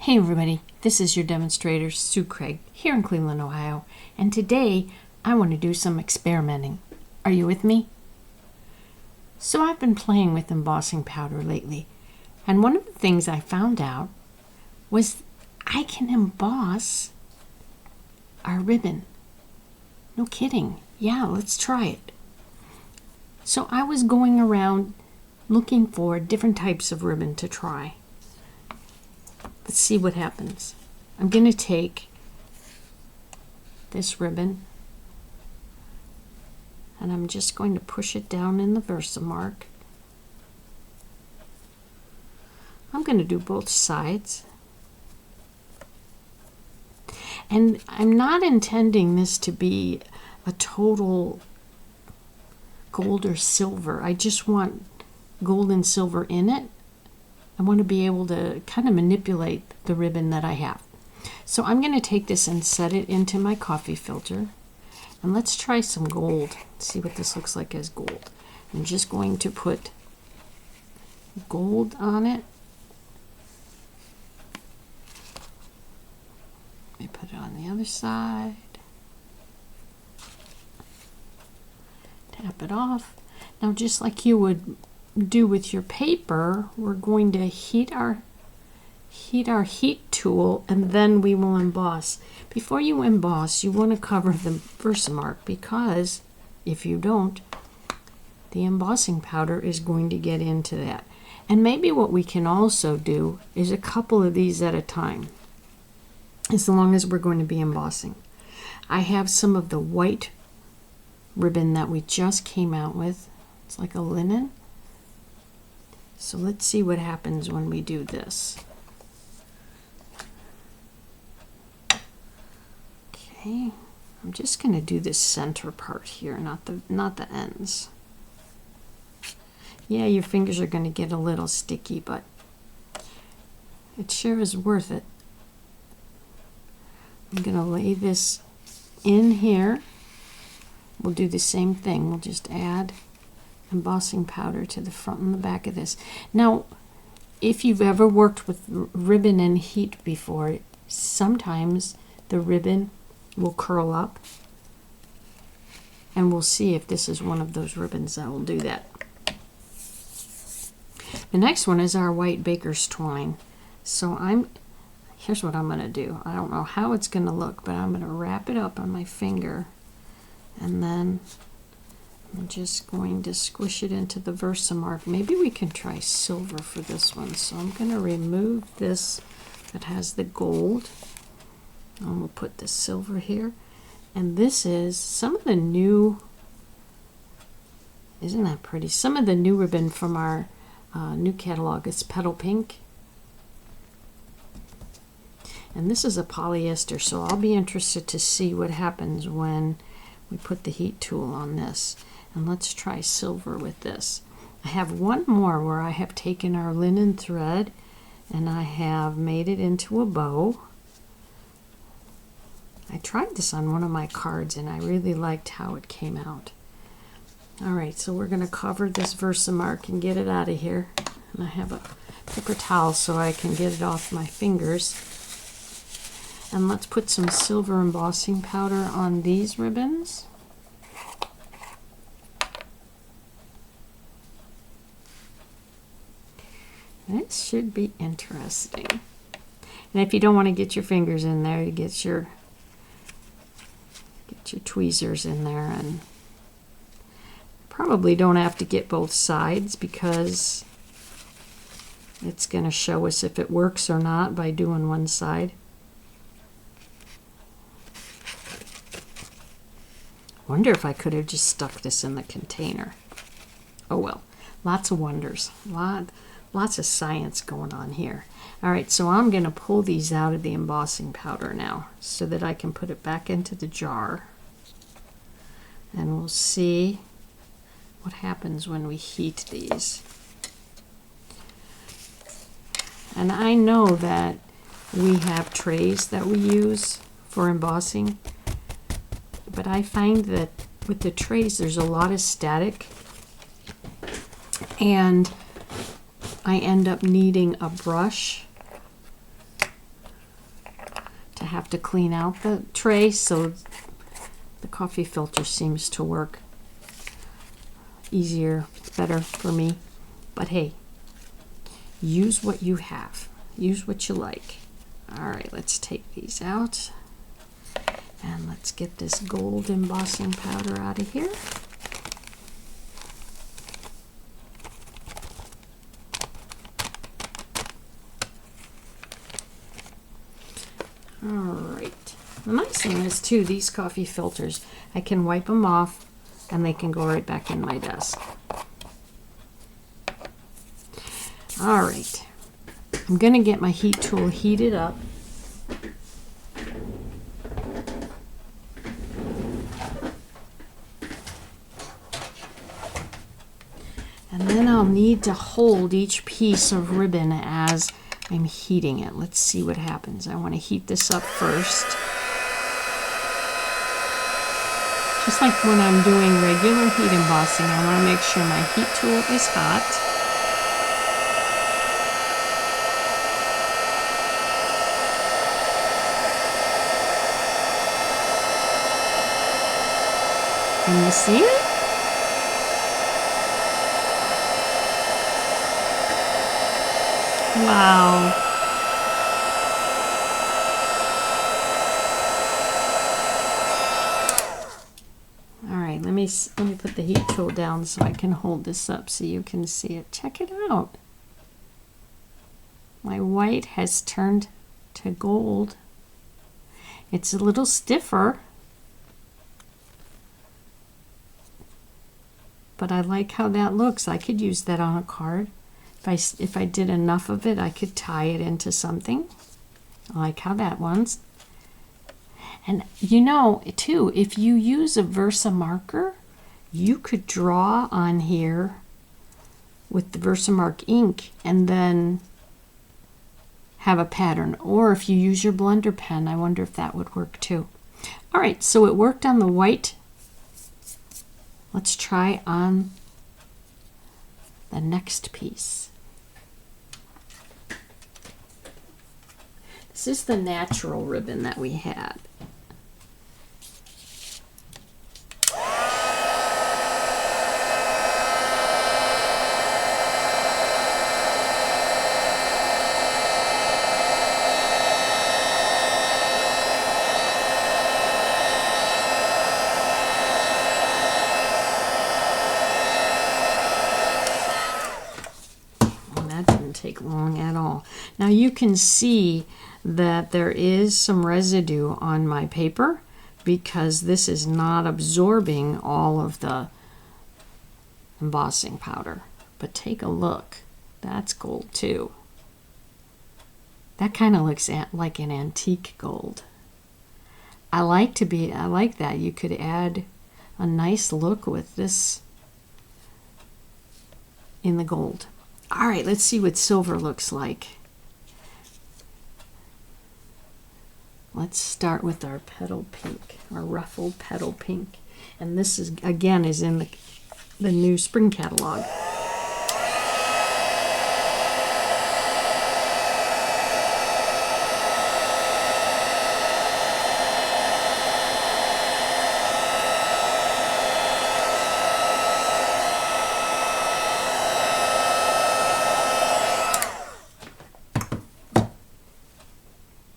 Hey everybody, this is your demonstrator Sue Craig here in Cleveland, Ohio, and today I want to do some experimenting. Are you with me? So I've been playing with embossing powder lately, and one of the things I found out was I can emboss our ribbon. No kidding. Yeah, let's try it. So I was going around looking for different types of ribbon to try. Let's see what happens. I'm going to take this ribbon and I'm just going to push it down in the Versamark. I'm going to do both sides. And I'm not intending this to be a total gold or silver. I just want gold and silver in it. I want to be able to kind of manipulate the ribbon that I have. So I'm going to take this and set it into my coffee filter. And let's try some gold. See what this looks like as gold. I'm just going to put gold on it. Let me put it on the other side. Tap it off. Now just like you would do with your paper, we're going to heat our heat tool and then we will emboss. Before you emboss, you want to cover the Versamark, because if you don't, the embossing powder is going to get into that. And maybe what we can also do is a couple of these at a time, as long as we're going to be embossing. I have some of the white ribbon that we just came out with. It's like a linen. So let's see what happens when we do this. Okay, I'm just going to do this center part here, not the ends. Yeah, your fingers are going to get a little sticky, but it sure is worth it. I'm going to lay this in here. We'll do the same thing. We'll just add embossing powder to the front and the back of this. Now, if you've ever worked with ribbon and heat before, sometimes the ribbon will curl up, and we'll see if this is one of those ribbons that will do that. The next one is our white baker's twine. So here's what I'm going to do. I don't know how it's going to look, but I'm going to wrap it up on my finger, and then I'm just going to squish it into the Versamark. Maybe we can try silver for this one. So I'm going to remove this that has the gold. And we'll put the silver here. And this is some of the new, isn't that pretty? Some of the new ribbon from our new catalog is Petal Pink. And this is a polyester, so I'll be interested to see what happens when we put the heat tool on this. And let's try silver with this. I have one more where I have taken our linen thread and I have made it into a bow. I tried this on one of my cards and I really liked how it came out. Alright, so we're going to cover this Versamark and get it out of here. And I have a paper towel so I can get it off my fingers. And let's put some silver embossing powder on these ribbons. This should be interesting. And if you don't want to get your fingers in there, you get your tweezers in there, and probably don't have to get both sides because it's going to show us if it works or not by doing one side. Wonder if I could have just stuck this in the container. Oh well, lots of wonders. Lots of science going on here. Alright, so I'm going to pull these out of the embossing powder now so that I can put it back into the jar. And we'll see what happens when we heat these. And I know that we have trays that we use for embossing, but I find that with the trays there's a lot of static, and I end up needing a brush have to clean out the tray, so the coffee filter seems to work easier, better for me. But hey, use what you have. Use what you like. All right, let's take these out. And let's get this gold embossing powder out of here. All right. The nice thing is too, these coffee filters, I can wipe them off and they can go right back in my desk. All right. I'm gonna get my heat tool heated up. And then I'll need to hold each piece of ribbon as I'm heating it. Let's see what happens. I want to heat this up first. Just like when I'm doing regular heat embossing, I want to make sure my heat tool is hot. Can you see it? Wow. All right, let me put the heat tool down so I can hold this up so you can see it. Check it out. My white has turned to gold. It's a little stiffer, but I like how that looks. I could use that on a card. If I did enough of it, I could tie it into something. I like how that one's. And you know, too, if you use a Versamarker, you could draw on here with the Versamark ink and then have a pattern. Or if you use your blender pen, I wonder if that would work too. All right, so it worked on the white. Let's try on the next piece. This is the natural ribbon that we had. Take long at all. Now you can see that there is some residue on my paper because this is not absorbing all of the embossing powder. But take a look. That's gold too. That kind of looks like an antique gold. I like that. You could add a nice look with this in the gold. All right, let's see what silver looks like. Let's start with our petal pink, our ruffled petal pink. And this is, again, is in the new spring catalog.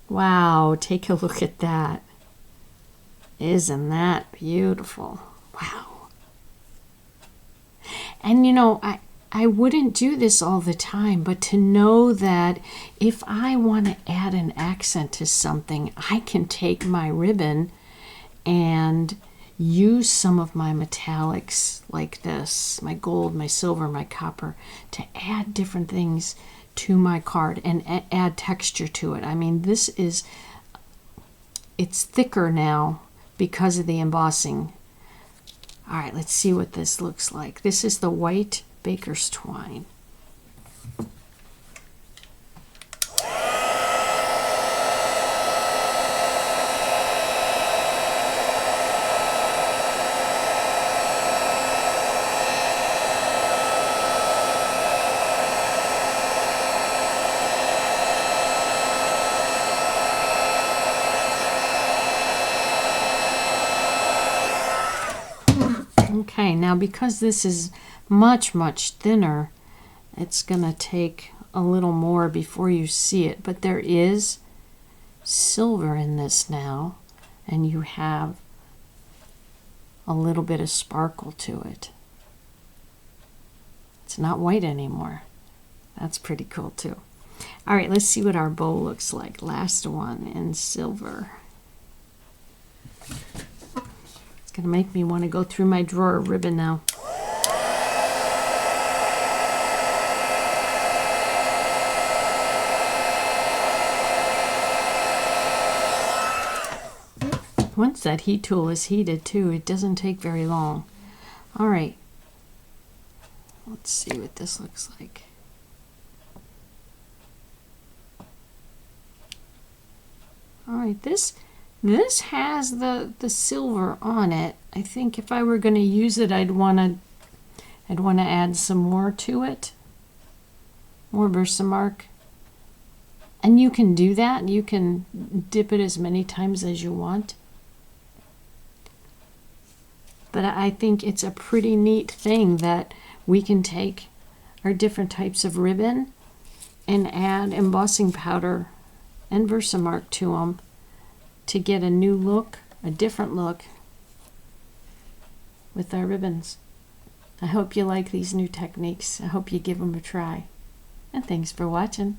Wow, take a look at that. Isn't that beautiful? Wow. And you know, I wouldn't do this all the time, but to know that if I want to add an accent to something, I can take my ribbon and use some of my metallics like this, my gold, my silver, my copper, to add different things to my card and add texture to it. I mean, it's thicker now because of the embossing. All right, let's see what this looks like. This is the white baker's twine. Okay, now because this is much, much thinner, it's going to take a little more before you see it, but there is silver in this now, and you have a little bit of sparkle to it. It's not white anymore. That's pretty cool too. All right, let's see what our bow looks like. Last one in silver. It's going to make me want to go through my drawer of ribbon now. Once that heat tool is heated too, it doesn't take very long. All right, let's see what this looks like. All right, this has the silver on it. I think if I were going to use it, I'd want to add some more to it, more Versamark. And you can do that. You can dip it as many times as you want. But I think it's a pretty neat thing that we can take our different types of ribbon and add embossing powder and Versamark to them to get a new look, a different look with our ribbons. I hope you like these new techniques. I hope you give them a try. And thanks for watching.